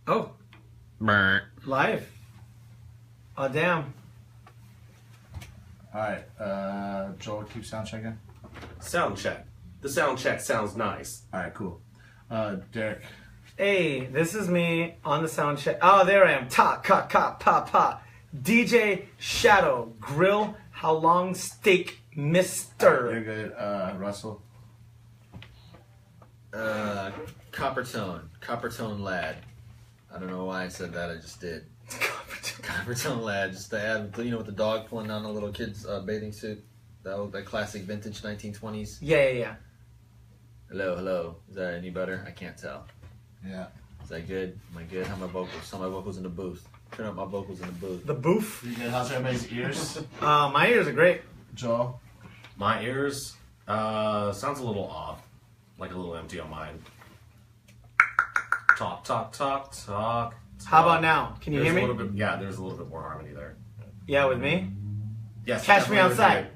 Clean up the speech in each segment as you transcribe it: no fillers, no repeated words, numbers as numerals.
Oh. Burnt. Live. Oh, damn. Alright, Joel, keep sound checking. Sound check. The sound check sounds nice. Alright, cool. Derek. Hey, this is me on the sound check. Oh, there I am. Ta, ka, ka, pa, pa. DJ Shadow Grill. How long steak, mister? You're good. Russell. Copper tone lad. I don't know why I said that. I just did. Copper tone lad. Just to add, with the dog pulling down the little kid's bathing suit. That classic vintage 1920s. Yeah. Hello. Is that any better? I can't tell. Yeah. Is that good? Am I good? How are my vocals? How are my vocals in the booth? Turn up my vocals in the booth. The booth. You good? How's everybody's ears? My ears are great. Joel. My ears sounds a little off, like a little empty on mine. Talk. How about now? Can you hear me? There's a little bit more harmony there. Yeah, with me? Yes. Catch me outside.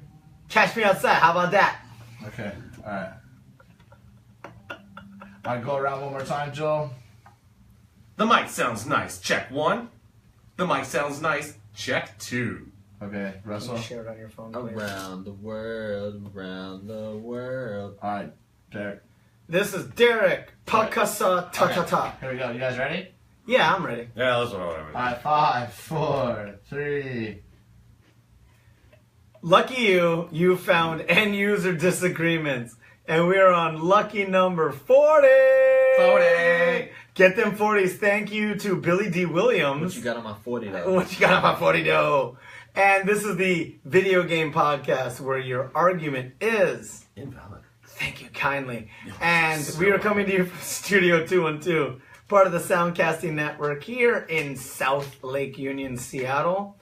Catch me outside. How about that? Okay. Alright. Alright, go around one more time, Joel. The mic sounds nice. Check 1. The mic sounds nice. Check 2. Okay, Can Russell. you share it on your phone, please? Around the world. Alright, Derek. This is Derek. Pakasa ta ta ta. Here we go. You guys ready? Yeah, I'm ready. Yeah, that's what I mean. Alright, 5, 4, 3. Lucky you found end user disagreements. And we're on lucky number 40. 40. Get them 40s. Thank you to Billy D. Williams. What you got on my 40 though? What you got on my 40 though? And this is the video game podcast where your argument is Invalid. thank you kindly. And we are coming to you from Studio 212, part of the Soundcasting Network here in South Lake Union, Seattle.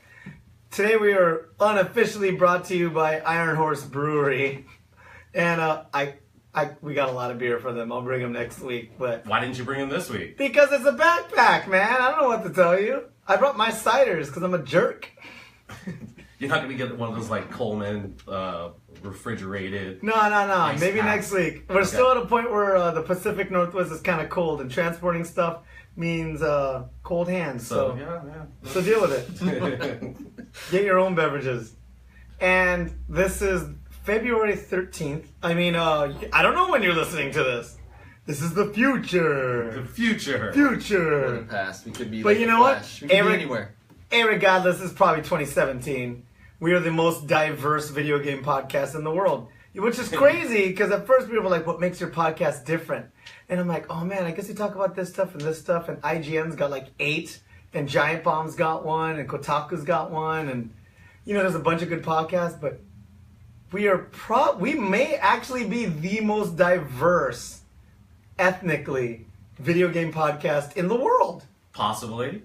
Today we are unofficially brought to you by Iron Horse Brewery. And we got a lot of beer for them. I'll bring them next week. But Why didn't you bring him this week? because it's a backpack, man. I don't know what to tell you. I brought my ciders because I'm a jerk. You're not gonna get one of those like Coleman refrigerated. No. Nice Maybe pack. next week. We're still at a point where the Pacific Northwest is kind of cold, and transporting stuff means cold hands. So deal with it. Get your own beverages. And this is February 13th. I mean, I don't know when you're listening to this. This is the future. The future. Or the Future. past. We could be. But like you the know what? Flash. We could be Eric- anywhere. And regardless, it's probably 2017. We are the most diverse video game podcast in the world. Which is crazy, because at first people were like, what makes your podcast different? And I'm like, oh man, I guess you talk about this stuff, and IGN's got like 8, and Giant Bomb's got one, and Kotaku's got one, and there's a bunch of good podcasts, but we may actually be the most diverse, ethnically, video game podcast in the world. Possibly.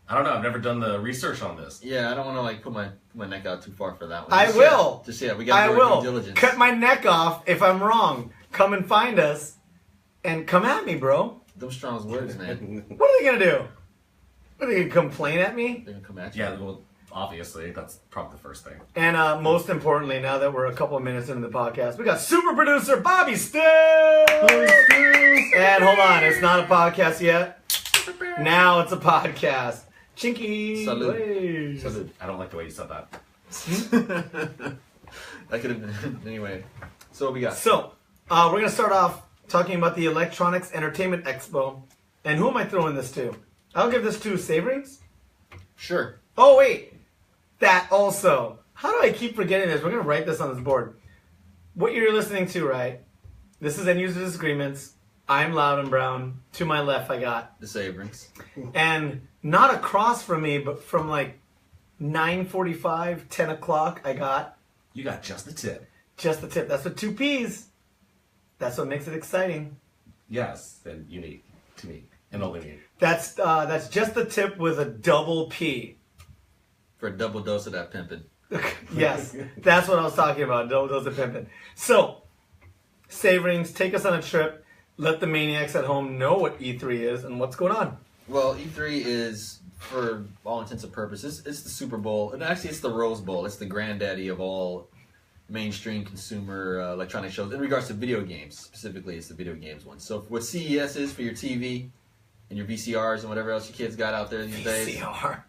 I don't know. I've never done the research on this. Yeah, I don't want to put my neck out too far for that one. I Just will. we got to do our due will diligence. cut my neck off if I'm wrong. Come and find us, and come at me, bro. Those strong words, man. What are they gonna do? Are they gonna complain at me? They're gonna come at you. Yeah, well, obviously, that's probably the first thing. And most importantly, now that we're a couple of minutes into the podcast, we got super producer Bobby Still. And hold on, it's not a podcast yet. Now it's a podcast. Chinky. Salud. Hey. Salud. I don't like the way you said that. That could have been anyway. So what we got? So, we're going to start off talking about the Electronics Entertainment Expo. And who am I throwing this to? I'll give this to Saverings. Sure. Oh, wait. That also. How do I keep forgetting this? We're going to write this on this board. What you're listening to, right? This is End User Disagreements. I'm Loud and Brown. To my left, I got. The Saverings. And not across from me, but from like 9:45, 10 o'clock, I got. You got just the tip. Just the tip. That's with 2 P's. That's what makes it exciting. Yes, and unique to me, and only me. That's just the tip with a double P. For a double dose of that pimpin'. Yes, that's what I was talking about. Double dose of pimpin'. So, Saverings, take us on a trip. Let the maniacs at home know what E3 is and what's going on. Well, E3 is, for all intents and purposes, it's the Super Bowl. And actually, it's the Rose Bowl. It's the granddaddy of all mainstream consumer electronic shows. In regards to video games, specifically, it's the video games one. So what CES is for your TV, and your VCRs and whatever else your kids got out there these days. VCR.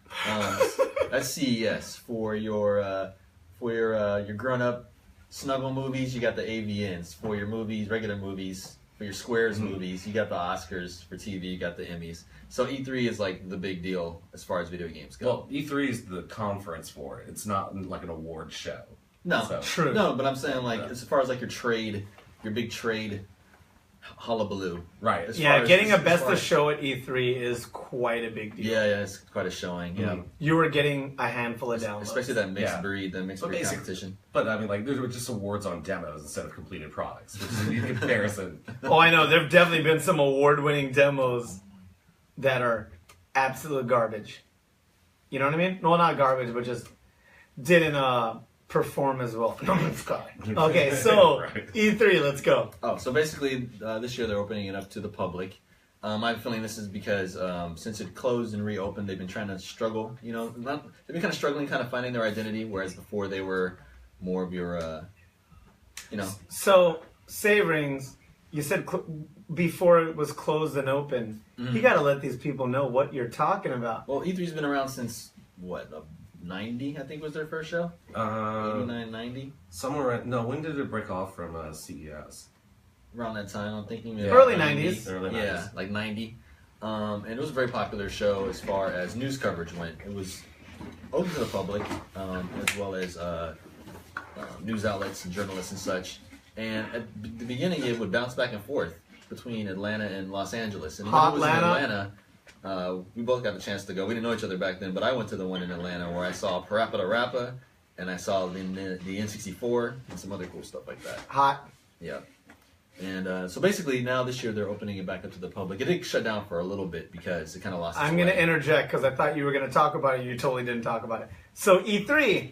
That's CES. For your grown-up snuggle movies, you got the AVNs. For your movies, regular movies, for your Squares movies, you got the Oscars. For TV, you got the Emmys. So E3 is like the big deal as far as video games go. Well, E3 is the conference for it. It's not like an award show. No, So- True. no, but I'm saying like as far as like your big trade hullabaloo. Right. As Yeah, far as- getting a as best far of as- show at E3 is quite a big deal. Yeah, it's quite a showing. Yeah, You were getting a handful of downloads. especially that mixed Yeah. breed, that mixed But breed basic- competition. But I mean, like, there were just awards on demos instead of completed products, which is in comparison. Oh, I know. There have definitely been some award-winning demos that are absolute garbage. You know what I mean? Well, not garbage, but just didn't perform as well. No Man's Sky. Okay, so Right. E3, let's go. Oh, so basically, this year they're opening it up to the public. I have a feeling this is because since it closed and reopened, they've been trying to struggle. You know, they've been kind of struggling, kind of finding their identity. Whereas before they were more of your, So, Save Rings, you said before it was closed and open. You got to let these people know what you're talking about. Well, E3's been around since what, 90? I think was their first show. 89, 90, Somewhere, no, when did it break off from CES? around that time. I'm thinking maybe Early about 90s. Early Yeah, 90s. like 90. And it was a very popular show as far as news coverage went. It was open to the public, as well as news outlets and journalists and such. And at the beginning, it would bounce back and forth between Atlanta and Los Angeles. And when it was in Atlanta, we both got the chance to go. We didn't know each other back then, but I went to the one in Atlanta where I saw Parappa the Rapper, and I saw the N64 and some other cool stuff like that. Hot. Yeah. And so basically now this year they're opening it back up to the public. It did shut down for a little bit because it kind of lost its I'm going to way. interject because I thought you were going to talk about it. You totally didn't talk about it. So E3,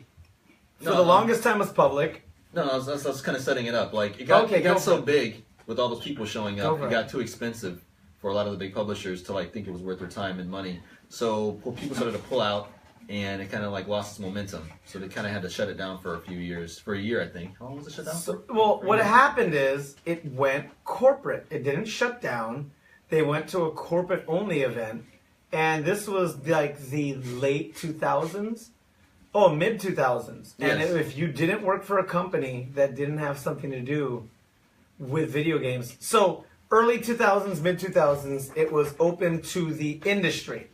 for No, the longest time, was public. No, I was kind of setting it up. Like it got Okay, go so for it. big with all those people showing Go up. for It it. got too expensive for a lot of the big publishers to like think it was worth their time and money. So people started to pull out, and it kind of like lost its momentum. So they kind of had to shut it down for a few years. For a year, I think. How long was it shut down? So, well, what happened is it went corporate. It didn't shut down. They went to a corporate-only event, and this was like the late 2000s. Oh, mid 2000s. And Yes. if you didn't work for a company that didn't have something to do with video games, so early 2000s, mid 2000s, it was open to the industry,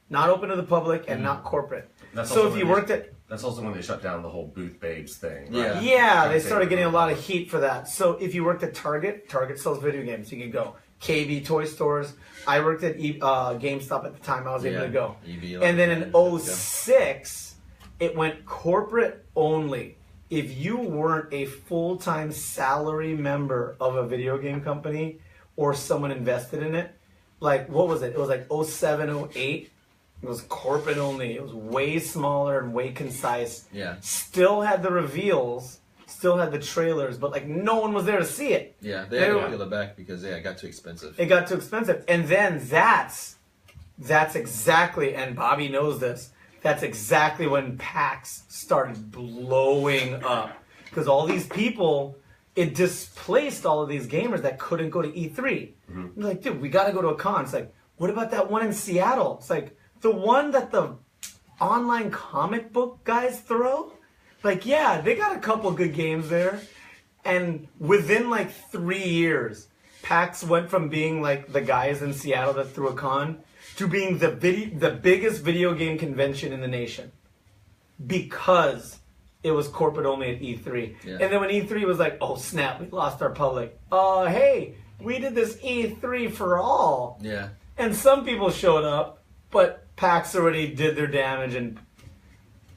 not open to the public and not corporate. That's So also if you when they- worked at That's also when they shut down the whole Booth Babes thing. Yeah. Right? Yeah, they Okay. started getting a lot of heat for that. So if you worked at Target, Target sells video games. You could go. KB toy stores. I worked at GameStop at the time. I was able to go. EB, And then in yeah. 06, it went corporate only. If you weren't a full-time salary member of a video game company or someone invested in it, like, what was it? It was like 07, 08. It was corporate only. It was way smaller and way concise. Yeah. Still had the reveals, still had the trailers, but like no one was there to see it. Yeah, they had They to were- peel it back because it got too expensive. It got too expensive. And then that's exactly, and Bobby knows this, that's exactly when PAX started blowing up. Because all these people, it displaced all of these gamers that couldn't go to E3. They're like, dude, we got to go to a con. It's like, what about that one in Seattle? It's like, the one that the online comic book guys throw? Like, yeah, they got a couple good games there. And within like 3 years, PAX went from being like the guys in Seattle that threw a con to being the biggest video game convention in the nation. Because it was corporate only at E3. Yeah. And then when E3 was like, oh snap, we lost our public. Hey, we did this E3 for all. Yeah. And some people showed up, but PAX already did their damage, and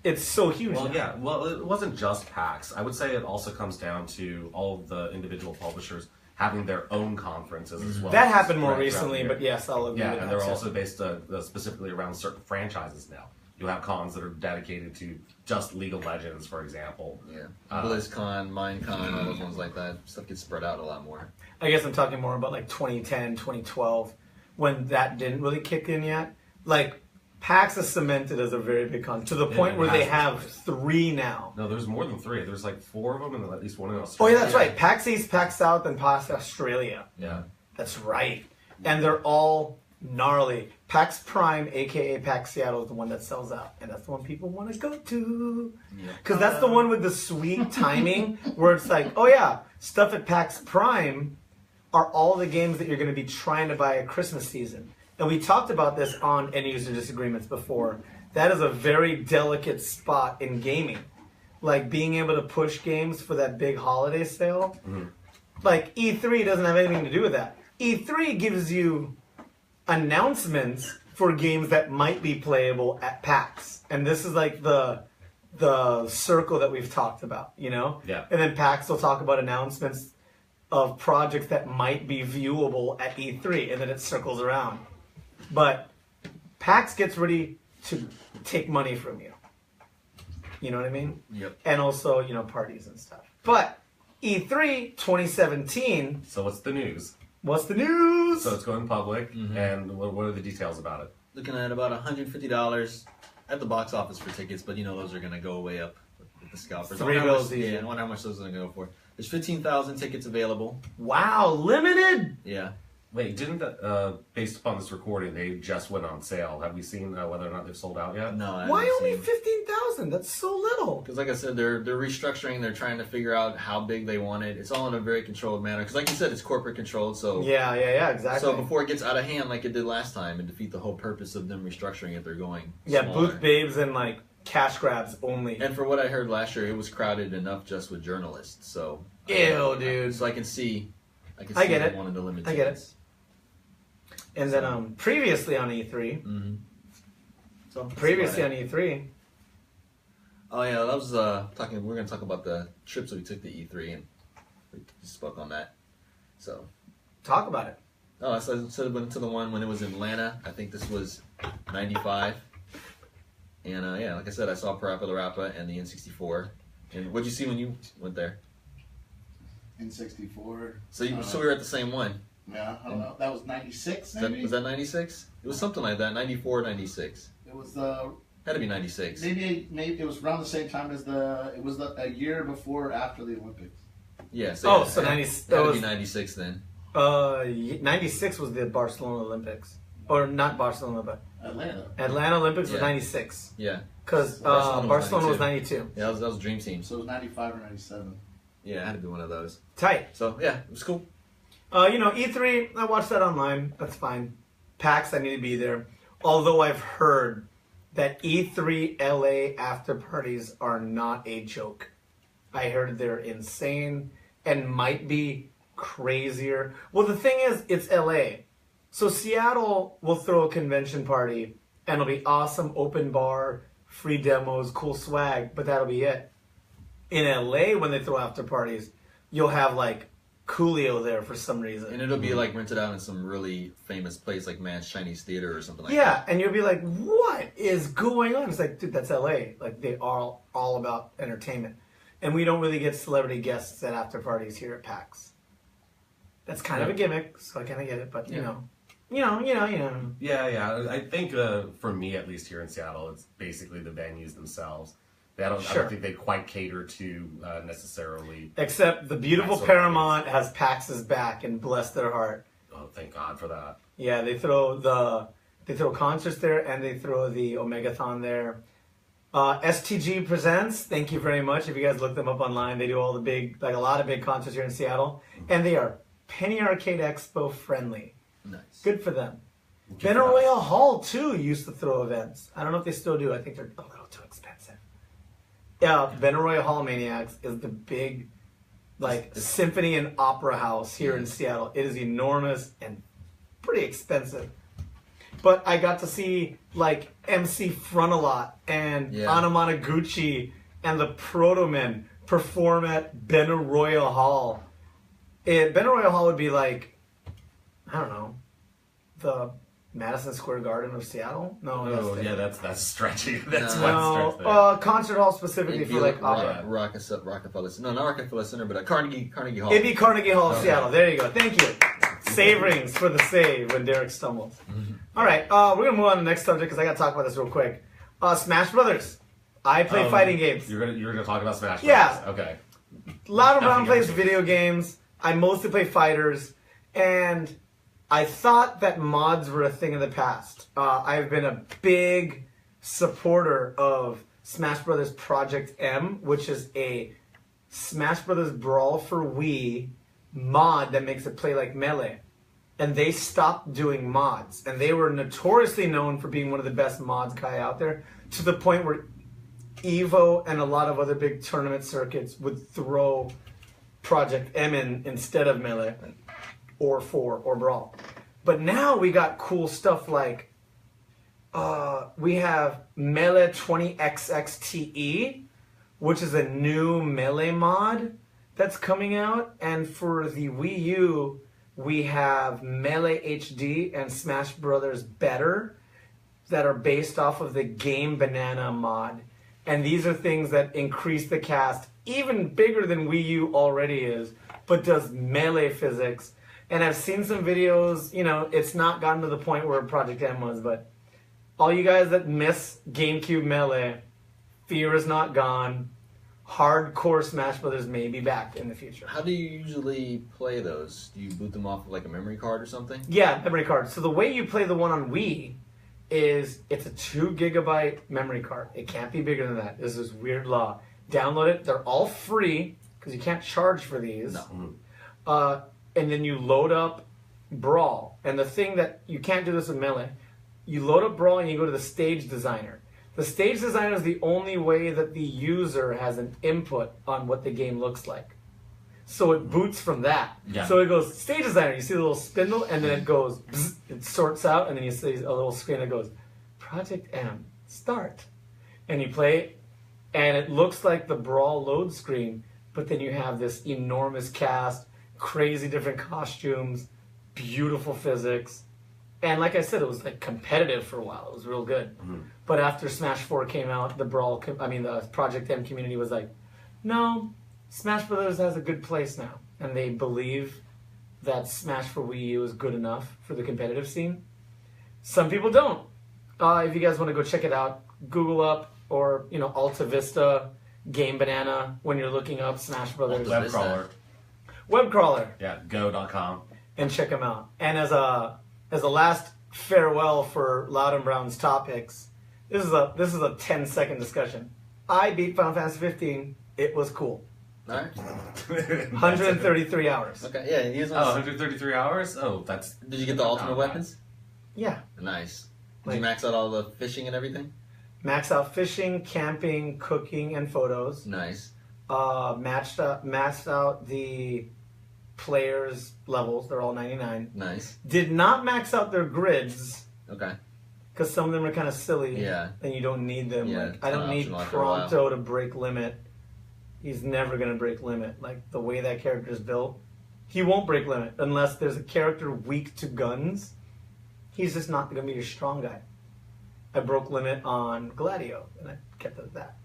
it's so huge. Well, now. yeah. Well, it wasn't just PAX. I would say it also comes down to all of the individual publishers having their own conferences as well. That happened more throughout the recently, year. but yes, I'll agree Yeah, with and that. they're too. also based specifically around certain franchises now. You'll have cons that are dedicated to just League of Legends, for example. Yeah. BlizzCon, Minecon, all those ones like that. Stuff gets spread out a lot more. I guess I'm talking more about like 2010, 2012, when that didn't really kick in yet. Like, PAX is cemented as a very big con, to the point it where they has have 3 now. No, there's more than 3. There's like 4 of them, and at least one in Oh Australia. yeah, that's right. PAX East, PAX South, and PAX Australia. Yeah. That's right. And they're all gnarly. PAX Prime, aka PAX Seattle, is the one that sells out, and that's the one people want to go to. Because that's the one with the sweet timing, where it's like, oh yeah, stuff at PAX Prime are all the games that you're going to be trying to buy at Christmas season. And we talked about this on End User Disagreements before. That is a very delicate spot in gaming. Like being able to push games for that big holiday sale. Mm-hmm. Like E3 doesn't have anything to do with that. E3 gives you announcements for games that might be playable at PAX. And this is like the circle that we've talked about, you know? Yeah. And then PAX will talk about announcements of projects that might be viewable at E3, and then it circles around. But PAX gets ready to take money from you. You know what I mean? Yep. And also, you know, parties and stuff. But E3 2017. So what's the news? What's the news? So it's going public, and what are the details about it? Looking at about $150 at the box office for tickets, but you know those are going to go way up with the scalpers. $3 bills easy. Yeah, I wonder how much those are going to go for. There's 15,000 tickets available. Wow, limited? Yeah. Wait, didn't based upon this recording, they just went on sale? Have we seen whether or not they've sold out yet? No. Why only 15,000? That's so little. Because like I said, they're restructuring. They're trying to figure out how big they want it. It's all in a very controlled manner. Because like you said, it's corporate controlled. So Yeah, exactly. So before it gets out of hand like it did last time and defeat the whole purpose of them restructuring it, they're going smaller. booth babes and like cash grabs only. And for what I heard last year, it was crowded enough just with journalists. So Ew, dude. So I can see I get they it. wanted to limit I get tickets. it. And then previously on E3. Mm-hmm. So Previously on E3. Oh yeah, that was talking. We're gonna talk about the trips that we took to E3, and we spoke on that. So Talk about it. I said went to the one when it was in Atlanta. I think this was '95. And yeah, like I said, I saw Parappa the Rappa and the N64. And what'd you see when you went there? N64. So we were at the same one. Yeah, I don't know. That was 96, Was maybe? that 96? It was something like that. 94, 96. It was Had to be 96. maybe it was around the same time as a year before or after the Olympics. Yeah. Oh, yeah, so it 90. had That to was be 96 then. 96 was the Barcelona Olympics, or not Barcelona, but Atlanta Olympics was Yeah. 96. Yeah. Because Barcelona was Barcelona was 92. Yeah, that was Dream Team. So it was 95 or 97. Yeah, it had to be one of those. Tight. So yeah, it was cool. E3, I watched that online. That's fine. PAX, I need to be there. Although I've heard that E3 LA after parties are not a joke. I heard they're insane and might be crazier. Well, the thing is, it's LA. So Seattle will throw a convention party and it'll be awesome, open bar, free demos, cool swag, but that'll be it. In LA, when they throw after parties, you'll have like Coolio there for some reason. And it'll be like rented out in some really famous place like Man's Chinese Theater or something like Yeah, that. and you'll be like, what is going on? It's like, dude, that's LA. Like, they are all about entertainment. And we don't really get celebrity guests at after parties here at PAX. That's kind of a gimmick, so I kind of get it, but you know. Yeah. I think for me, at least here in Seattle, it's basically the venues themselves. I don't think they quite cater to necessarily. Except the beautiful Paramount has PAX's back, and bless their heart. Oh, thank God for that. Yeah, they throw concerts there, and they throw the Omegathon there. STG Presents, thank you very much. If you guys look them up online, they do all the a lot of big concerts here in Seattle, and they are Penny Arcade Expo friendly. Nice. Good for them. Benaroya Hall too used to throw events. I don't know if they still do. I think they're a little too expensive. Yeah, Benaroya Hall Maniacs is the big, symphony and opera house here in Seattle. It is enormous and pretty expensive. But I got to see MC Frontalot and Anamanaguchi and the Protomen perform at Benaroya Hall. Benaroya Hall would be I don't know, the Madison Square Garden of Seattle? No, that's stretching. That's no, one stretch. concert hall specifically for opera. Rockefeller Center. No, not Rockefeller Center, but Carnegie Hall. It'd be Carnegie Hall of Seattle. There you go. Thank you. Save rings for the save when Derek stumbles. All right, we're going to move on to the next subject because I got to talk about this real quick. Smash Brothers. I play fighting games. You're gonna talk about Smash Brothers. Yeah. Okay. Loud and Brown plays video games. I mostly play fighters. And I thought that mods were a thing of the past. I've been a big supporter of Smash Brothers Project M, which is a Smash Brothers Brawl for Wii mod that makes it play like Melee. And they stopped doing mods. And they were notoriously known for being one of the best mods guy out there, to the point where Evo and a lot of other big tournament circuits would throw Project M in instead of Melee or 4 or Brawl. But now we got cool stuff like we have Melee 20XXTE, which is a new Melee mod that's coming out. And for the Wii U, we have Melee HD and Smash Brothers Better that are based off of the Game Banana mod. And these are things that increase the cast even bigger than Wii U already is, but does Melee physics. And I've seen some videos, you know, it's not gotten to the point where Project M was, but all you guys that miss GameCube Melee, fear is not gone. Hardcore Smash Brothers may be back in the future. How do you usually play those? Do you boot them off of like a memory card or something? Yeah, memory card. So the way you play the one on Wii is it's a 2 gigabyte memory card. It can't be bigger than that. There's this weird law. Download it. They're all free because you can't charge for these. No. And then you load up Brawl. And the thing that you can't do this with Melee, you load up Brawl and you go to the stage designer. The stage designer is the only way that the user has an input on what the game looks like. So it boots from that. Yeah. So it goes, stage designer, you see the little spindle, and then it goes, bzz, it sorts out, and then you see a little screen that goes, Project M, start. And you play it, and it looks like the Brawl load screen, but then you have this enormous cast, crazy different costumes, beautiful physics. And like I said, it was like competitive for a while. It was real good. Mm-hmm. But after Smash 4 came out, the Project M community was like, no, Smash Brothers has a good place now. And they believe that Smash for Wii U is good enough for the competitive scene. Some people don't. If you guys want to go check it out, Google up or, you know, Alta Vista, Game Banana when you're looking up Smash Brothers. Web crawler. Web crawler. Yeah, go.com. And check them out. And as a last farewell for Loud and Brown's topics, this is a 10-second discussion. I beat Final Fantasy 15. It was cool. All right. 133 hours. Okay. Yeah. He 133 hours? Oh, that's... Did you get the ultimate weapons? Yeah. Nice. Did you max out all the fishing and everything? Max out fishing, camping, cooking, and photos. Nice. Maxed out the players' levels. They're all 99. Nice. Did not max out their grids. Okay. Because some of them are kind of silly. Yeah. And you don't need them. Yeah, Like, I don't need optional after a while. Pronto to break limit. He's never going to break limit. Like, the way that character is built, he won't break limit unless there's a character weak to guns. He's just not going to be your strong guy. I broke limit on Gladio, and I kept it at that.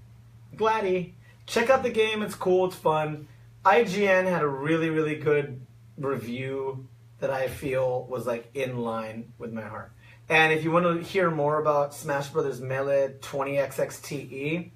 Gladi. Check out the game. It's cool. It's fun. IGN had a really, really good review that I feel was, like, in line with my heart. And if you want to hear more about Smash Brothers Melee 20XXTE,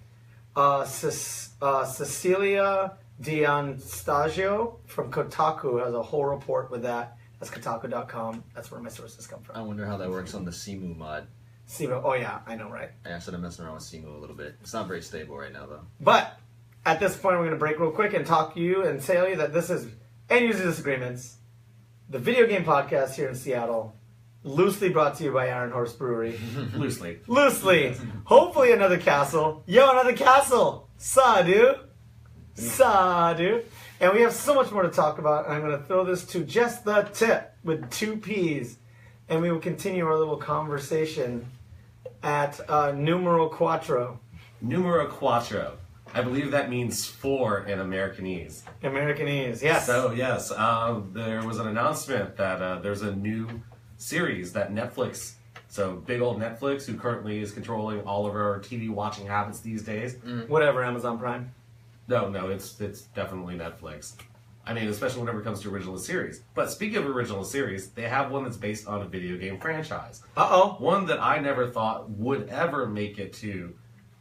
Cecilia D'Anastasio from Kotaku has a whole report with that. That's Kotaku.com. That's where my sources come from. I wonder how that works on the Simu mod. Simu. Oh, yeah. I know, right? I started messing around with Simu a little bit. It's not very stable right now, though. But at this point, we're going to break real quick and talk to you and tell you that this is End User Disagreements, the video game podcast here in Seattle, loosely brought to you by Iron Horse Brewery. Loosely. Loosely. Hopefully another castle. Yo, another castle. Sadu. Sadu. And we have so much more to talk about. And I'm going to throw this to just the tip with 2 P's. And we will continue our little conversation at numero quattro. Numero quattro. I believe that means 4 in Americanese. Americanese, yes. So, yes, there was an announcement that there's a new series that Netflix, so big old Netflix, who currently is controlling all of our TV watching habits these days. Whatever, Amazon Prime. No, it's definitely Netflix. I mean, especially whenever it comes to original series. But speaking of original series, they have one that's based on a video game franchise. Uh-oh. One that I never thought would ever make it to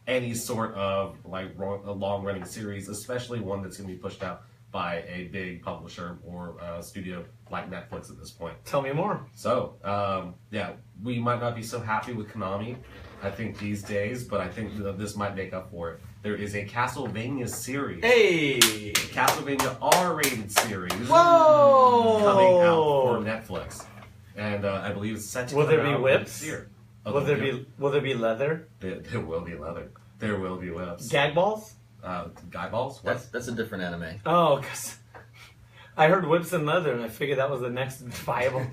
any sort of like a long-running series, especially one that's going to be pushed out by a big publisher or studio like Netflix at this point. Tell me more. So, yeah, we might not be so happy with Konami, I think, these days, but I think that this might make up for it. There is a Castlevania series. Hey! Castlevania R-rated series Whoa! coming out for Netflix. And I believe it's set to Will come there be out whips? this year. Will there be leather? There will be leather. There will be whips. Gag balls? Guy balls? What? That's a different anime. Oh, because I heard whips and leather, and I figured that was the next viable.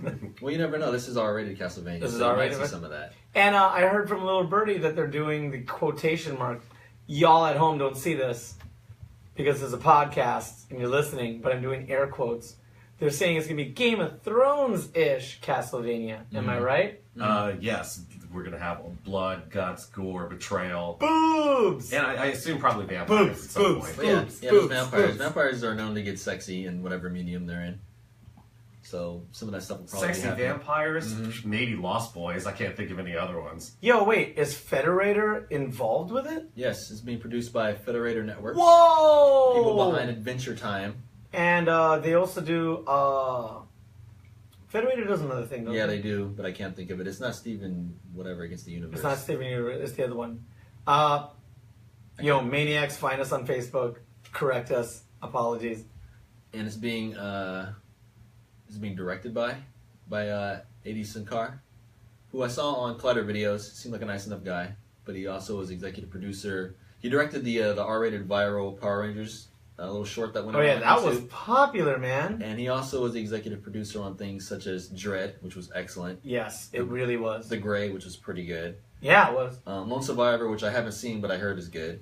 Well, you never know. This is R-rated Castlevania. This is so you might R-rated? see some of that. And I heard from Little Birdie that they're doing the quotation mark. Y'all at home don't see this because it's a podcast and you're listening, but I'm doing air quotes. They're saying it's going to be Game of Thrones-ish Castlevania. Am I right? Yes. We're going to have blood, guts, gore, betrayal. Boobs! And I assume probably vampires at some Boobs, point. But yeah, Boobs, yeah, those boobs, vampires. boobs. Vampires are known to get sexy in whatever medium they're in. So some of that stuff will probably Sexy be happening. vampires, maybe Lost Boys. I can't think of any other ones. Yo, wait, is Federator involved with it? Yes, it's being produced by Federator Networks. Whoa! People behind Adventure Time. And they also do. Federator does another thing, don't Yeah, they do, but I can't think of it. It's not Steven whatever against the universe. It's not Steven Universe, it's the other one. Yo, Maniacs, find us on Facebook. Correct us. Apologies. And it's being directed by A.D. Sankar, who I saw on Clutter videos. Seemed like a nice enough guy, but he also was executive producer. He directed the R-rated viral Power Rangers, a little short that went Oh, yeah, on that YouTube. was popular, man. And he also was the executive producer on things such as Dread, which was excellent. Yes, it really was. The Gray, which was pretty good. Yeah, it was. Lone Survivor, which I haven't seen but I heard is good.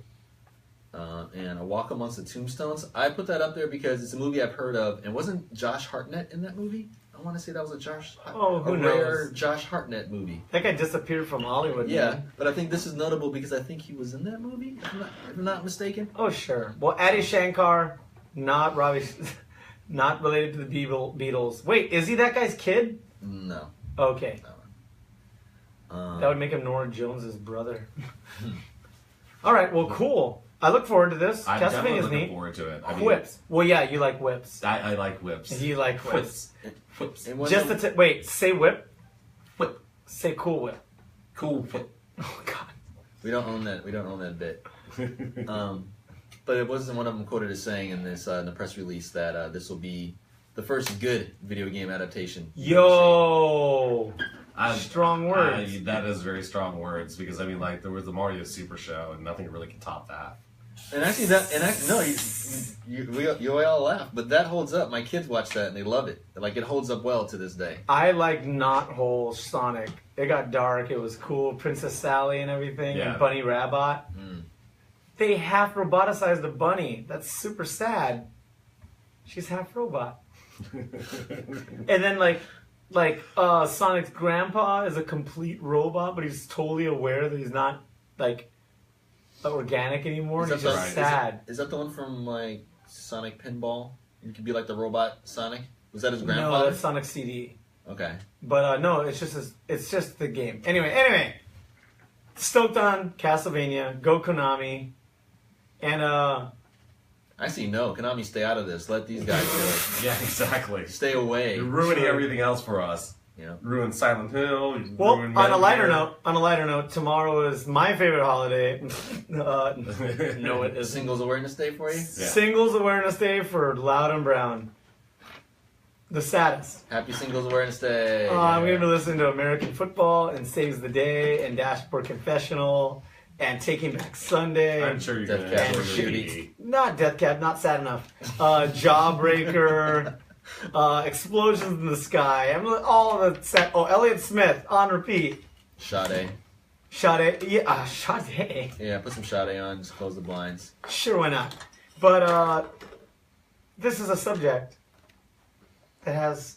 And A Walk Amongst the Tombstones. I put that up there because it's a movie I've heard of. And wasn't Josh Hartnett in that movie? I want to say that was who a rare knows? Josh Hartnett movie. That guy disappeared from Hollywood. Yeah, man. but I think this is notable because I think he was in that movie, if I'm not mistaken. Oh, sure. Well, Adi Shankar, not Robbie, not related to the Beatles. Wait, is he that guy's kid? No. Okay. No. That would make him Nora Jones's brother. All right, well, cool. I look forward to this. I'm definitely Castlevania's looking neat. forward to it. Whips. Well, yeah, you like whips. I like whips. You like whips. Whips. And one Just of them- wait, say whip. Whip. Say cool whip. Cool whip. Oh, God. we don't own that. We don't own that bit. But it wasn't one of them quoted as saying in this in the press release that this will be the first good video game adaptation. Yo. Strong words. That is very strong words because I mean, like there was the Mario Super Show and nothing really can top that. And actually, you all laugh, but that holds up. My kids watch that and they love it. Like it holds up well to this day. I like knothole Sonic. It got dark. It was cool. Princess Sally and everything. Yeah. And Bunny Rabbit. They half roboticized a bunny. That's super sad. She's half robot. And then Sonic's grandpa is a complete robot, but he's totally aware that he's not like organic anymore. And he's just sad. Is that the one from like Sonic Pinball? You could be like the robot Sonic. Was that his No, grandfather? that's Sonic CD. Okay. But no, it's just the game. Anyway, stoked on Castlevania. Go Konami. And I see. No, Konami, stay out of this. Let these guys do it. Yeah, exactly. Stay away. You're ruining everything else for us. Yeah. Ruin Silent Hill. well, ruin on a Metal lighter Gear. note, tomorrow is my favorite holiday. No, it isn't. Singles Awareness Day for you. Yeah. Singles Awareness Day for Loud and Brown. The saddest. Happy Singles Awareness Day. I'm going to be listening to American Football and Saves the Day and Dashboard Confessional and Taking Back Sunday. I'm sure you're Death going Cab to for enjoy Cutie. Not Death Cab, not sad enough. Jawbreaker. Explosions in the Sky. All of the set. Oh, Elliott Smith on repeat. Sade. Sade. Yeah, Sade. Yeah, put some Sade on. Just close the blinds. Sure, why not? But this is a subject that has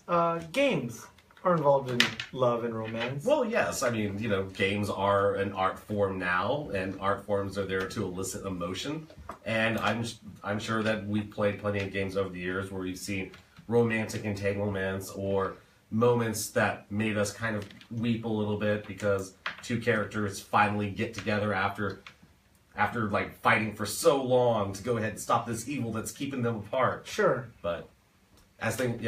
games are involved in love and romance. Well, yes. I mean, games are an art form now, and art forms are there to elicit emotion. And I'm sure that we've played plenty of games over the years where we've seen romantic entanglements or moments that made us kind of weep a little bit because two characters finally get together after after like fighting for so long to go ahead and stop this evil that's keeping them apart. Sure. But as things,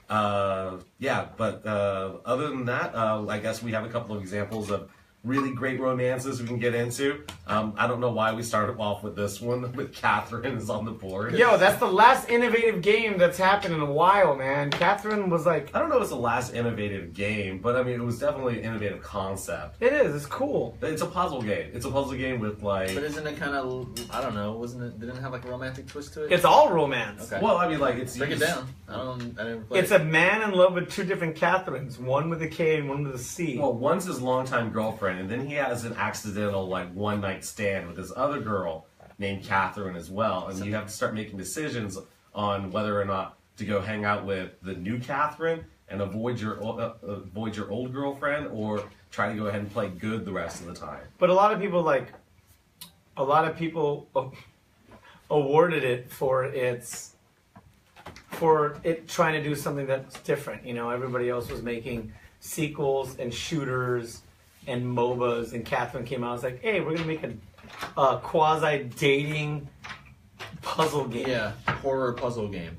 but other than that, I guess we have a couple of examples of really great romances we can get into. I don't know why we started off with this one, with Catherine is on the board. Yo, that's the last innovative game that's happened in a while, man. Catherine was like... I don't know if it's the last innovative game, but I mean, it was definitely an innovative concept. It is, it's cool. It's a puzzle game. It's a puzzle game with like... But isn't it kind of, I don't know, didn't it have like a romantic twist to it? It's all romance. Okay. Well, I mean, like, it's... Break it down. I didn't play It's a man in love with two different Catherines, one with a K and one with a C. Well, one's his longtime girlfriend, and then he has an accidental, like, one-night stand with this other girl named Catherine as well. And you have to start making decisions on whether or not to go hang out with the new Catherine and avoid your old girlfriend, or try to go ahead and play good the rest of the time. But a lot of people awarded it for it trying to do something that's different. You know, everybody else was making sequels and shooters and MOBAs, and Catherine came out and was like, hey, we're going to make a quasi-dating puzzle game. Yeah, horror puzzle game.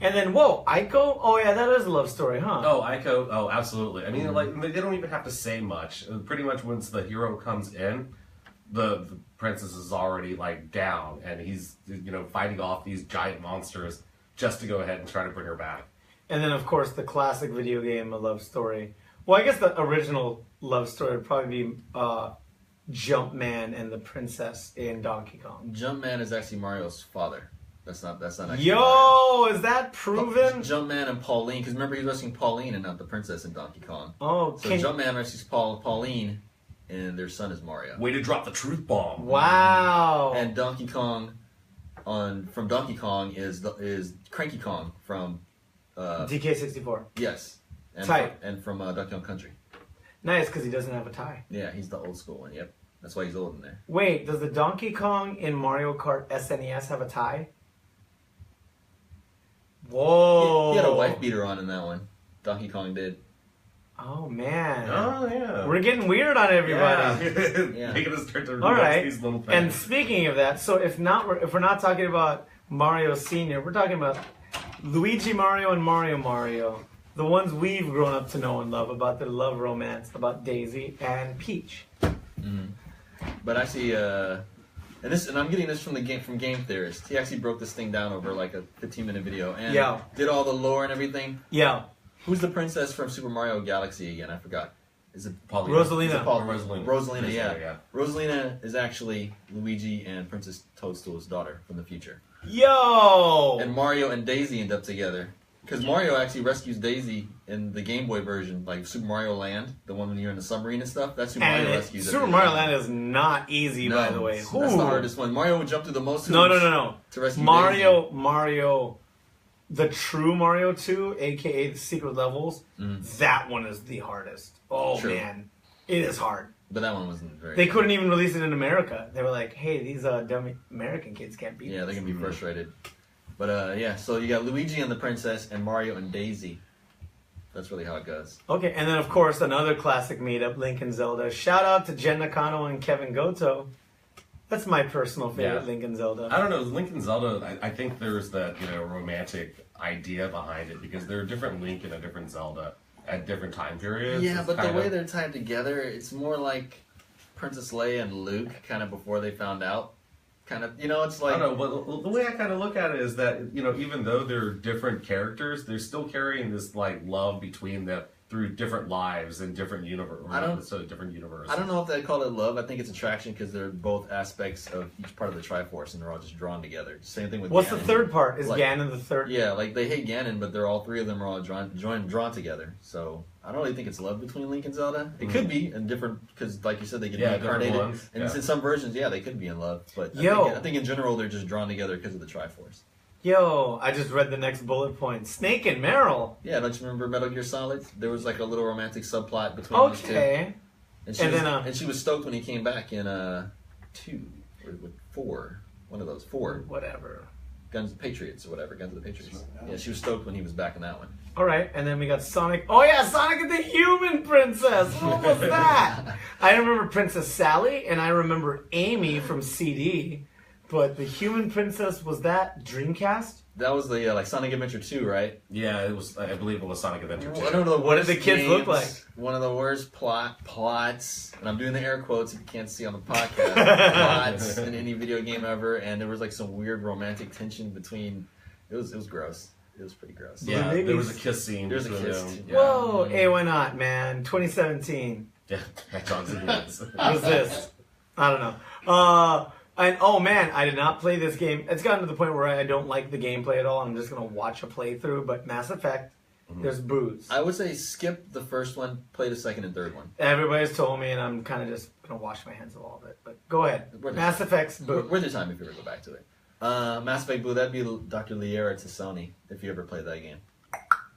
And then, whoa, Ico? Oh, yeah, that is a love story, huh? Oh, Ico, oh, absolutely. I mean, like, they don't even have to say much. Pretty much once the hero comes in, the princess is already, like, down, and he's, you know, fighting off these giant monsters just to go ahead and try to bring her back. And then, of course, the classic video game, a love story. Well, I guess the original love story would probably be Jumpman and the princess in Donkey Kong. Jumpman is actually Mario's father. That's not actually Yo, Mario. is that proven? Jumpman and Pauline, because remember he was rescuing Pauline and not the princess in Donkey Kong. Oh, So Jumpman rescues Pauline, and their son is Mario. Way to drop the truth bomb. Wow. And Donkey Kong from Donkey Kong is Cranky Kong from DK64. yes. And Tight. From Donkey Kong Country. Nice, because he doesn't have a tie. Yeah, he's the old school one. Yep, that's why he's old in there. Wait, does the Donkey Kong in Mario Kart SNES have a tie? Whoa. He had a wife beater on in that one. Donkey Kong did. Oh, man. Oh, yeah. We're getting weird on everybody. Yeah. Making us start to All right. these little things. And speaking of that, so if we're not talking about Mario Senior, we're talking about Luigi Mario and Mario. The ones we've grown up to know and love, about their love romance, about Daisy and Peach. Mm-hmm. But actually, and I'm getting this from Game Theorist. He actually broke this thing down over like a 15-minute video and did all the lore and everything. Yeah. Who's the princess from Super Mario Galaxy again? I forgot. Is it Paulina? Rosalina. Rosalina, yeah. Rosalina is actually Luigi and Princess Toadstool's daughter from the future. Yo! And Mario and Daisy end up together. Because Mario actually rescues Daisy in the Game Boy version, like Super Mario Land, the one when you're in the submarine and stuff. That's who Mario rescues. Super Mario Land is not easy, by the way. That's the hardest one. Mario would jump through the most hoops. No. To rescue Mario, the true Mario 2, aka the secret levels, that one is the hardest. Oh, True. man. It is hard. But that one wasn't very They good. couldn't even release it in America. They were like, hey, these dumb American kids can't beat Yeah, this. they're going to be frustrated. But yeah, so you got Luigi and the princess and Mario and Daisy. That's really how it goes. Okay, and then of course another classic meetup, Link and Zelda. Shout out to Jen Nakano and Kevin Goto. That's my personal favorite, Link and Zelda. I don't know, Link and Zelda, I think there's that, romantic idea behind it, because they're a different Link and a different Zelda at different time periods. Yeah, It's but the kind way of- they're tied together, it's more like Princess Leia and Luke, kind of before they found out. Kind of, it's like... I don't know, but the way I kind of look at it is that, even though they're different characters, they're still carrying this, love between them through different lives and different universe. Different universes. I don't know if they call it love. I think it's attraction because they're both aspects of each part of the Triforce, and they're all just drawn together. Same thing with What's Ganon. the third part? Is Ganon the third? Yeah, they hate Ganon, but all three of them are all drawn together. So I don't really think it's love between Link and Zelda. It could be in different, because like you said, they get reincarnated. And in some versions, they could be in love. But I think in general, they're just drawn together because of the Triforce. Yo, I just read the next bullet point. Snake and Meryl. Yeah, don't you remember Metal Gear Solid? There was like a little romantic subplot between these two. Okay. And she was stoked when he came back in 2 or 4. One of those 4. Whatever. Guns of the Patriots or whatever. Guns of the Patriots. Yeah, she was stoked when he was back in that one. All right, and then we got Sonic. Oh yeah, Sonic and the Human Princess. What was that? I remember Princess Sally, and I remember Amy from CD. But the Human Princess, was that Dreamcast? That was the like Sonic Adventure 2, right? Yeah, it was. I believe it was Sonic Adventure 2. One of the What did worst the kids look games, like? One of the worst plots, and I'm doing the air quotes if you can't see on the podcast, plots in any video game ever, and there was like some weird romantic tension between. It was gross. It was pretty gross. Yeah, Maybe- there was a kiss scene. There's a between kiss. them. Yeah. Whoa, hey, why not, man? 2017. Yeah, hedgehogs and humans. What is this? I don't know. And oh man, I did not play this game. It's gotten to the point where I don't like the gameplay at all. I'm just gonna watch a playthrough. But Mass Effect, there's booze. I would say skip the first one, play the second and third one. Everybody's told me, and I'm kind of just gonna wash my hands of all of it. But go ahead. Mass Effect's boo. Worth your time if you ever go back to it. Mass Effect boo, that'd be Dr. Liera to Sony if you ever played that game.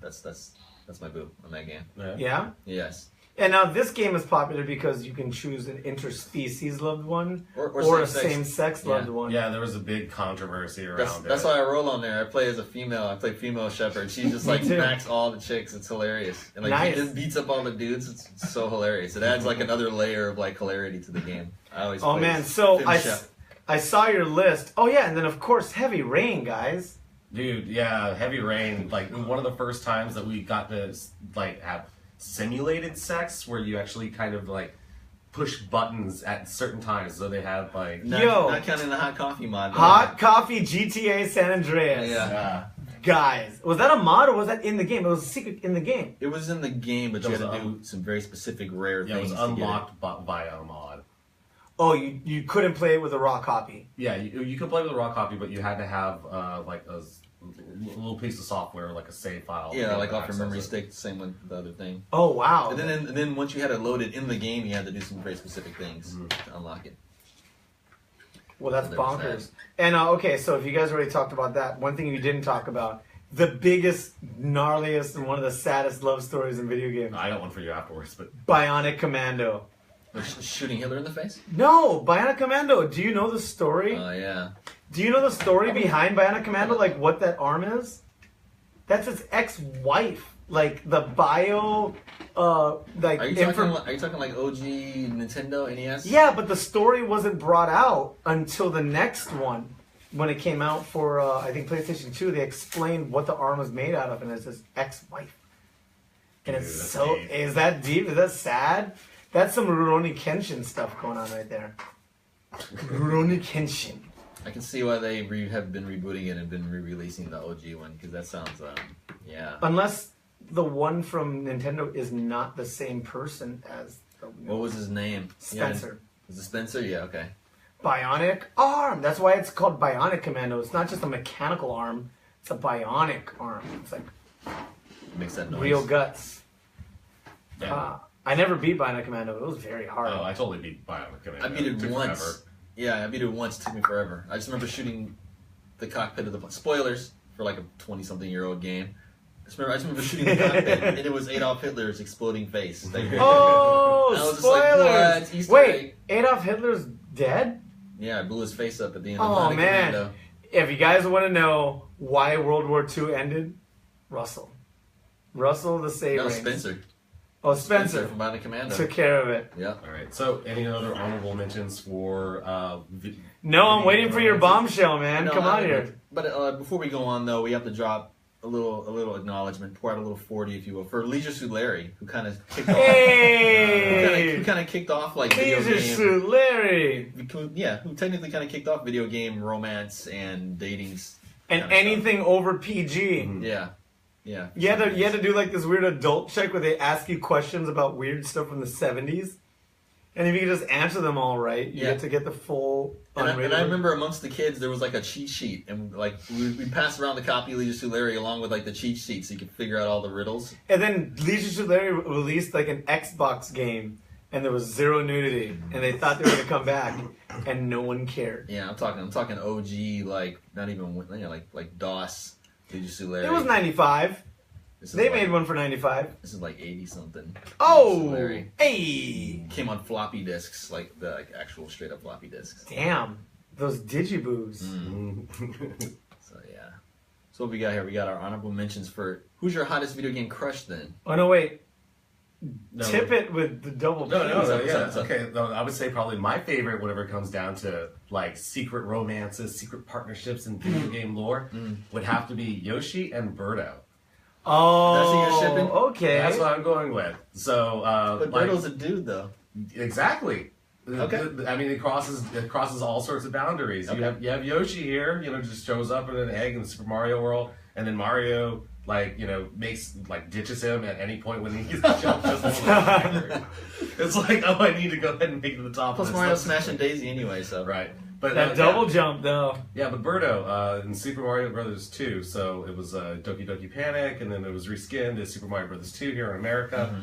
That's my boo on that game. Yeah. Yes. And now this game is popular because you can choose an interspecies loved one Or a same-sex. same-sex loved one. Yeah, there was a big controversy around That's it. why I roll on there. I play as a female. I play female shepherd. She just like Me too. smacks all the chicks. It's hilarious. And like Nice. she just beats up all the dudes. It's so hilarious. It adds like another layer of like hilarity to the game. I always Oh play man, as so Finn I Shep. saw your list. Oh yeah, and then of course Heavy Rain, guys. Dude, yeah, Heavy Rain. Like one of the first times that we got to like have simulated sex, where you actually kind of like push buttons at certain times. So they have like Not counting the hot coffee mod. Hot Coffee GTA San Andreas. Yeah. Guys, was that a mod or was that in the game? It was a secret in the game. It was in the game, but you It had was, to do some very specific rare yeah, it things. was to get it. unlocked via a mod. Oh, you couldn't play it with a raw copy. Yeah, you could play with a raw copy, but you had to have like a little piece of software, like a save file. Yeah, like off your access memory it. stick. Same with the other thing. Oh wow. And then once you had it loaded in the game, you had to do some very specific things to unlock it. Well, that's There was bonkers. And okay, so if you guys already talked about that, one thing you didn't talk about, the biggest, gnarliest, and one of the saddest love stories in video games, I got one for you afterwards, but Bionic Commando. Shooting Hitler in the face? No, Bionic Commando. Do you know the story? Oh, yeah. Do you know the story behind Bionic Commando? Like what that arm is? That's his ex-wife. Like the bio, like Are you talking like OG Nintendo NES? Yeah, but the story wasn't brought out until the next one. When it came out for, I think, PlayStation 2, they explained what the arm was made out of, and it's his ex-wife. And Dude, it's that's so... deep. Is that deep? Is that sad? That's some Rurouni Kenshin stuff going on right there. Rurouni Kenshin. I can see why they have been rebooting it and been re-releasing the OG one, because that sounds, yeah. Unless the one from Nintendo is not the same person as the... What was his name? Spencer. Yeah, was it Spencer? Yeah, okay. Bionic arm. That's why it's called Bionic Commando. It's not just a mechanical arm. It's a bionic arm. It's like Makes that noise. real guts. yeah. I never beat Bionic Commando. It was very hard. Oh, I totally beat Bionic Commando. I beat it took once. forever. Yeah, I beat it once. It took me forever. I just remember shooting the cockpit of the... Spoilers for like a 20-something-year-old game. I just remember shooting the cockpit, and it was Adolf Hitler's exploding face. Like, Oh, I was just like, spoilers! what? Easter Wait, egg. Adolf Hitler's dead? Yeah, I blew his face up at the end of Oh Bionic man! Commando. If you guys want to know why World War II ended, Russell the Save No, Rings. Spencer. Oh, Spencer from Bionic Commando. took care of it. Yeah. All right. So, any other honorable mentions for? No, I'm waiting for your bombshell, man. No, Come I on don't- here. But before we go on, though, we have to drop a little acknowledgement, pour out a little 40, if you will, for Leisure Suit Larry, who kind of kicked off. Hey! Who kind of kicked off like video Leisure game. Suit Larry! Who technically kind of kicked off video game romance and dating. And kind of anything over PG. stuff. Yeah. You had to do like this weird adult check where they ask you questions about weird stuff from the 70s. And if you could just answer them all right, you Yeah. get to get the full And I unrated. remember amongst the kids there was like a cheat sheet, and like we passed around the copy of Leisure Suit Larry along with like the cheat sheet, so you could figure out all the riddles. And then Leisure Suit Larry released like an Xbox game, and there was zero nudity, and they thought they were gonna come back, and no one cared. Yeah, I'm talking OG, like not even like DOS Leisure Suit Larry. It was 95. This is They like- made one for 95. This is like 80 something. Oh, Larry. hey, Came on floppy disks, like the actual straight up floppy disks. damn, those digiboos. So So what we got here? We got our honorable mentions for who's your hottest video game crush then? Oh no, wait. No, Tip it with the double. No, P. yeah, okay. No, I would say probably my favorite, whenever it comes down to like secret romances, secret partnerships in video game lore, would have to be Yoshi and Birdo. Oh, That's what you're shipping? okay. That's what I'm going with. So, But Birdo's a dude though. exactly. Okay. I mean, it crosses all sorts of boundaries. Okay. You have Yoshi here, just shows up in an egg in the Super Mario World, and then Mario ditches him at any point when he gets jumped. It's like, oh, I need to go ahead and make it to the top. Plus of this Mario list. smashing Daisy anyway, so Right. But That double jump though. Yeah, but Birdo in Super Mario Brothers 2, so it was Doki Doki Panic, and then it was reskinned as Super Mario Brothers 2 here in America.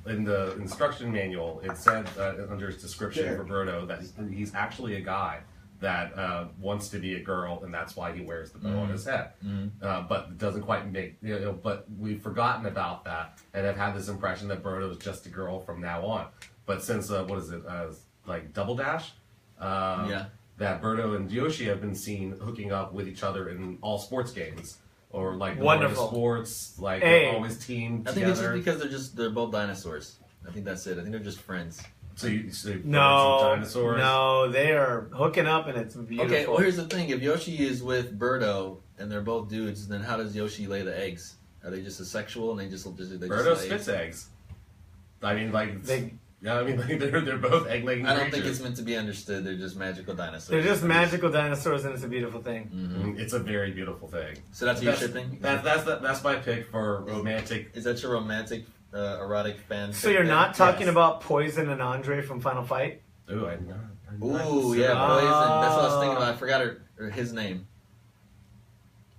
In the instruction manual, it said under its description for Birdo that he's actually a guy that wants to be a girl, and that's why he wears the bow on his head. But it doesn't quite make, but we've forgotten about that, and have had this impression that Birdo is just a girl from now on. But since, like Double Dash? That Birdo and Yoshi have been seen hooking up with each other in all sports games, or like Wonderful. sports, like Hey. they're always teamed I together. think it's just because they're both dinosaurs. I think that's it. I think they're just friends. So No, dinosaurs. no, they are hooking up and it's beautiful. Okay, well here's the thing: if Yoshi is with Birdo and they're both dudes, then how does Yoshi lay the eggs? Are they just asexual and they just Birdo lay spits eggs. I mean, like They- they're both egg-laying I don't think creatures. it's meant to be understood. They're just magical dinosaurs. They're just magical dinosaurs and it's a beautiful thing. It's a very beautiful thing. So that's your shipping. That's my pick for romantic. Is that your romantic, erotic fan? So you're not talking about Poison and Andre from Final Fight? Ooh, I'm not. Ooh, yeah, Poison. That's what I was thinking about. I forgot his name.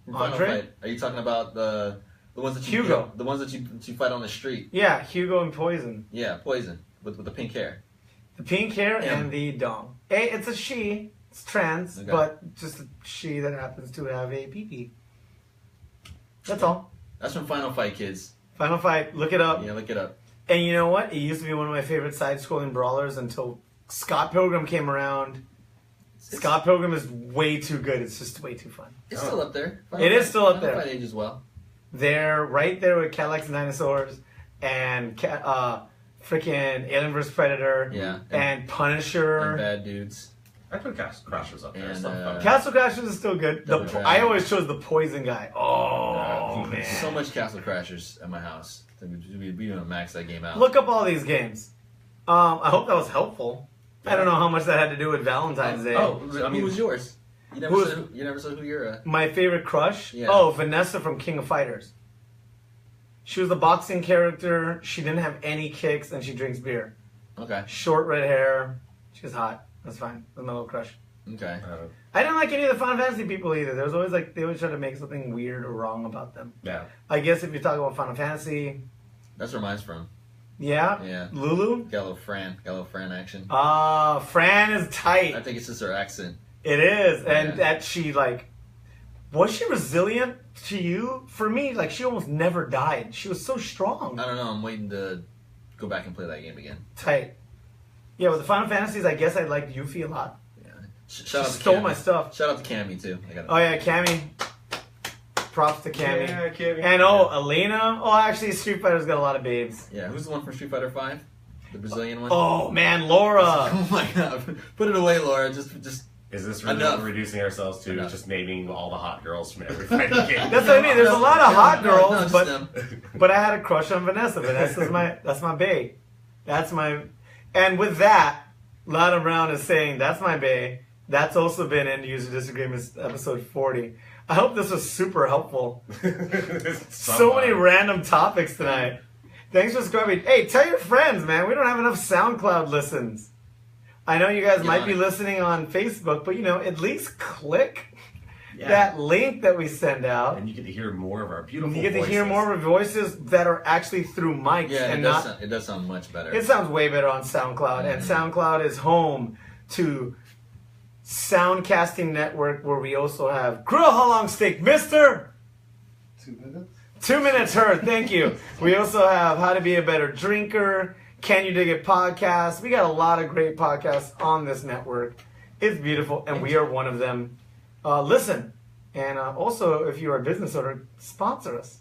From Final Andre? Fight. Are you talking about the ones that you Hugo. The ones that you fight on the street? Yeah, Hugo and Poison. Yeah, Poison with the pink hair. The pink hair Yeah. and the dong. It's a she. It's trans, Okay. but just a she that happens to have a pee-pee. That's all. That's from Final Fight, kids. Final Fight, look it up. Yeah, look it up. And you know what? It used to be one of my favorite side-scrolling brawlers until Scott Pilgrim came around. Scott Pilgrim is way too good. It's just way too fun. It's still up there. It is still up Final there. Fight ages well. They're right there with Cadillacs and Dinosaurs and freaking Alien vs. Predator Yeah. and Punisher. And Bad Dudes. I put Castle Crashers up there. And, It's not fun. Castle Crashers is still good. Double Dragon. I always chose the Poison guy. Oh, man. So much Castle Crashers at my house. We gonna max that game out. Look up all these games. I hope that was helpful. I don't know how much that had to do with Valentine's Day. Oh, I who mean, was yours? You never Who's- said. You never said who you're. My favorite crush? Yeah. Oh, Vanessa from King of Fighters. She was the boxing character. She didn't have any kicks, and she drinks beer. Okay. Short red hair. She's hot. That's fine. That's my little crush. Okay. I didn't like any of the Final Fantasy people either. There was always they always try to make something weird or wrong about them. yeah. I guess if you talk about Final Fantasy, That's where mine's from. yeah. Yeah. Lulu. Got a little Fran action. Fran is tight. I think it's just her accent. It is, and Yeah. that she was she resilient to you? For me, she almost never died. She was so strong. I don't know. I'm waiting to go back and play that game again. Tight. Yeah, with the Final Fantasies, I guess I liked Yuffie a lot. Yeah. She Shout out to stole Cammy. my stuff. Shout out to Cammy too. Oh yeah, Cammy. Props to Cammy. Yeah, Cammy. And Elena. Oh, actually, Street Fighter's got a lot of babes. Yeah. Who's the one from Street Fighter 5? The Brazilian one. Oh man, Laura. Oh my God! Put it away, Laura. Just. Is this really Enough. what we're reducing ourselves to? Enough. Just naming all the hot girls from every fighting game? That's what I mean. There's a lot of hot No, girls, just but them. but I had a crush on Vanessa. Vanessa's that's my bae. That's my. And with that, Lana Brown is saying that's my bae. That's also been in User Disagreements episode 40. I hope this was super helpful. So many random topics tonight. Thanks for subscribing. Hey, tell your friends, man. We don't have enough SoundCloud listens. I know you guys might be listening on Facebook, but at least click that link that we send out. And you get to hear more of our beautiful You get to voices. hear more of our voices that are actually through mics Yeah, and it does sound much better. It sounds way better on SoundCloud, and SoundCloud is home to Soundcasting Network, where we also have Grill How Long Steak, Mister. 2 minutes. 2 minutes heard. Thank you. We also have How to Be a Better Drinker, Can You Dig It podcast. We got a lot of great podcasts on this network. It's beautiful, and we are one of them. Listen, And also, if you're a business owner, sponsor us.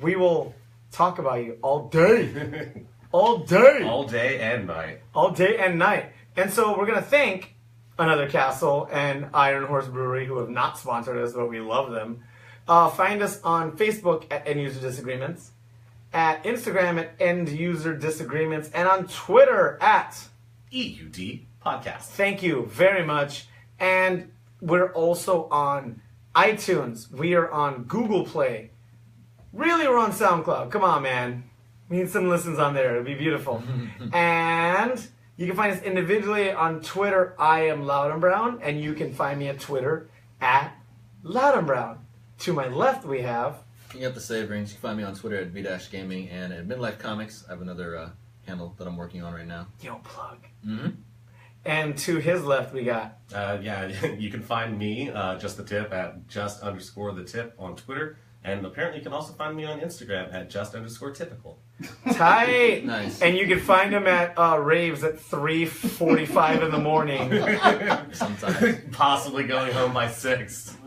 We will talk about you all day. All day. All day and night. All day and night. And so we're going to thank Another Castle and Iron Horse Brewery, who have not sponsored us, but we love them. Find us on Facebook at End User Disagreements, at Instagram at End User Disagreements, and on Twitter at EUD Podcast. Thank you very much. And we're also on iTunes. We are on Google Play. Really, we're on SoundCloud. Come on, man. We need some listens on there. It'd be beautiful. And you can find us individually on Twitter. I am Loud and Brown, and you can find me at Twitter at Loud and Brown. To my left, we have. You got the save rings. You can find me on Twitter at V-Gaming and at Midlife Comics. I have another handle that I'm working on right now. Yo, plug. Mm-hmm. And to his left, we got. You can find me, Just the Tip, at just_the_tip on Twitter. And apparently you can also find me on Instagram at just_typical. Tight. Nice. And you can find him at raves at 3:45 in the morning. Sometimes. Possibly going home by 6.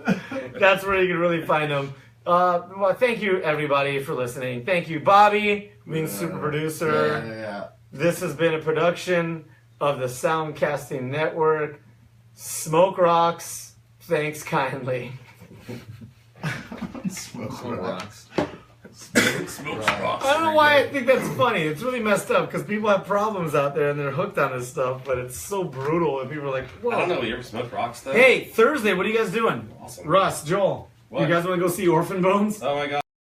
That's where you can really find him. Well, thank you, everybody, for listening. Thank you, Bobby, being super producer. Yeah. This has been a production of the Soundcasting Network. Smoke rocks. Thanks kindly. Smoke Rocks. Smokes rocks. I don't know why I think that's funny. It's really messed up because people have problems out there and they're hooked on this stuff, but it's so brutal and people are like, whoa. I don't know. You ever smoke rocks though? Hey, Thursday, what are you guys doing? Awesome. Russ, Joel, What? you guys want to go see Orphan Bones? Oh my god.